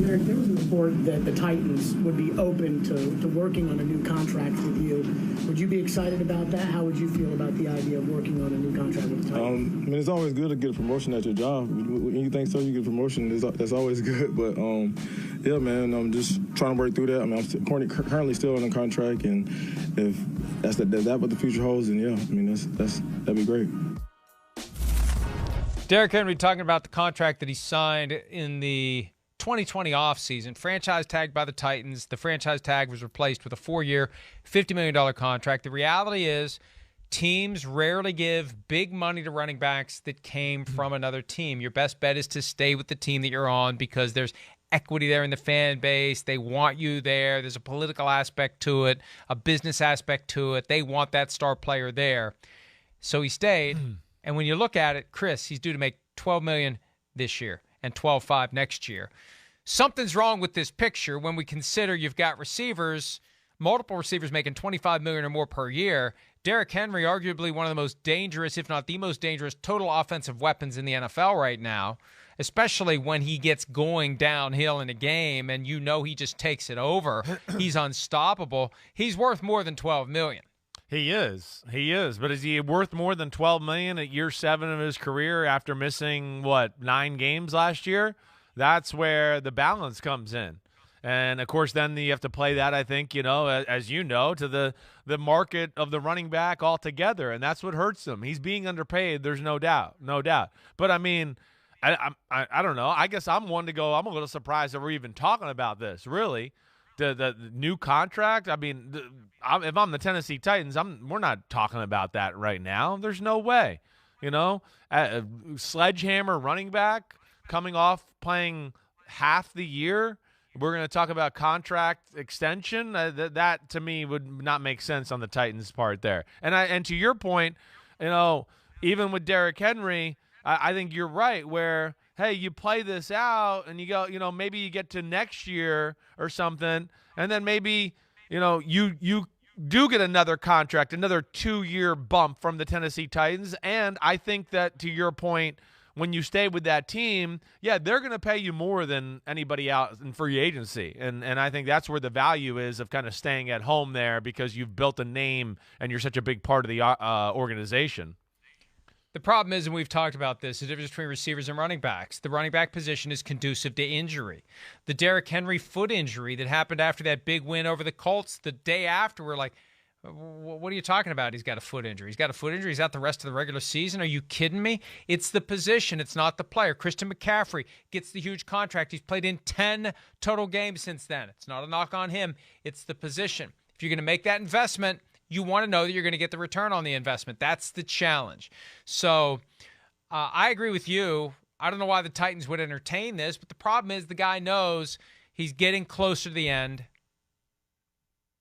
Derrick, there was a report that the Titans would be open to working on a new contract with you. Would you be excited about that? How would you feel about the idea of working on a new contract with the Titans? I mean, it's always good to get a promotion at your job. When you think so, you get a promotion. That's always good. But, yeah, man, I'm just trying to work through that. I mean, I'm currently still in a contract, and if that's what the future holds, then, yeah, I mean, that'd be great. Derrick Henry talking about the contract that he signed in the 2020 offseason. Franchise tagged by the Titans. The franchise tag was replaced with a 4-year, $50 million contract. The reality is teams rarely give big money to running backs that came from another team. Your best bet is to stay with the team that you're on because there's equity there in the fan base. They want you there. There's a political aspect to it, a business aspect to it. They want that star player there. So he stayed. And when you look at it, Chris, he's due to make $12 million this year and $12.5 next year. Something's wrong with this picture when we consider you've got receivers, multiple receivers making $25 million or more per year. Derrick Henry, arguably one of the most dangerous, if not the most dangerous, total offensive weapons in the NFL right now, especially when he gets going downhill in a game and you know he just takes it over. He's unstoppable. He's worth more than $12 million. He is. But is he worth more than $12 million at year 7 of his career after missing, 9 games last year? That's where the balance comes in. And, of course, then you have to play that, I think, as you know, to the market of the running back altogether. And that's what hurts him. He's being underpaid. There's no doubt. But, I mean, I don't know. I guess I'm a little surprised that we're even talking about this, really. The new contract, I mean, if I'm the Tennessee Titans, we're not talking about that right now. There's no way. A sledgehammer running back coming off playing half the year, we're going to talk about contract extension. That to me would not make sense on the Titans' part there. And to your point, even with Derrick Henry, I think you're right where, hey, you play this out and you go, maybe you get to next year or something, and then maybe, you do get another contract, another 2-year bump from the Tennessee Titans. And I think that, to your point, when you stay with that team, yeah, they're going to pay you more than anybody out in free agency. And I think that's where the value is of kind of staying at home there because you've built a name and you're such a big part of the organization. The problem is, and we've talked about this, the difference between receivers and running backs. The running back position is conducive to injury. The Derrick Henry foot injury that happened after that big win over the Colts, the day after, we're like, what are you talking about? He's got a foot injury. He's out the rest of the regular season. Are you kidding me? It's the position. It's not the player. Christian McCaffrey gets the huge contract. He's played in 10 total games since then. It's not a knock on him. It's the position. If you're going to make that investment, you want to know that you're going to get the return on the investment. That's the challenge. So I agree with you. I don't know why the Titans would entertain this, but the problem is the guy knows he's getting closer to the end,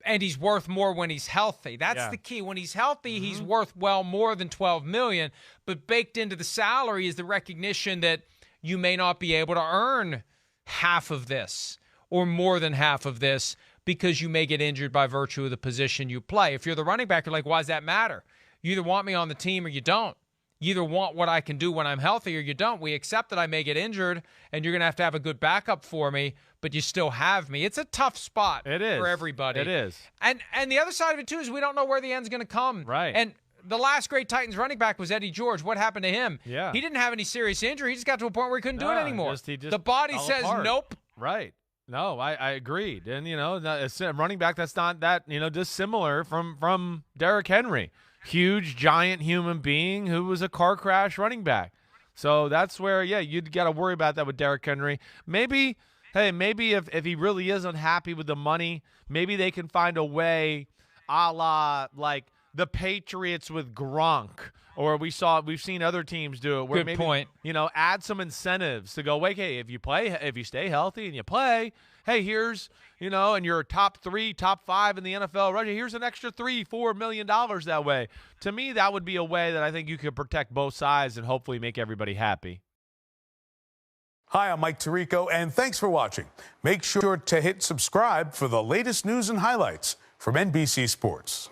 and he's worth more when he's healthy. That's the key. When he's healthy, he's worth well more than $12 million, but baked into the salary is the recognition that you may not be able to earn half of this or more than half of this, because you may get injured by virtue of the position you play. If you're the running back, you're like, why does that matter? You either want me on the team or you don't. You either want what I can do when I'm healthy or you don't. We accept that I may get injured, and you're going to have a good backup for me, but you still have me. It's a tough spot for everybody. It is. And the other side of it, too, is we don't know where the end's going to come. Right. And the last great Titans running back was Eddie George. What happened to him? Yeah. He didn't have any serious injury. He just got to a point where he couldn't do it anymore. The body says nope. Right. No, I agreed. And, a running back that's not that, dissimilar from Derrick Henry. Huge, giant human being who was a car crash running back. So that's where, you'd got to worry about that with Derrick Henry. Maybe if he really is unhappy with the money, maybe they can find a way a la like the Patriots with Gronk, or we've seen other teams do it where Good point. Add some incentives to go, wait, hey, if you stay healthy and you play, hey, here's, and you're top 3, top 5 in the NFL, right? Here's an extra $3-4 million that way. To me, that would be a way that I think you could protect both sides and hopefully make everybody happy. Hi, I'm Mike Tirico, and thanks for watching. Make sure to hit subscribe for the latest news and highlights from NBC Sports.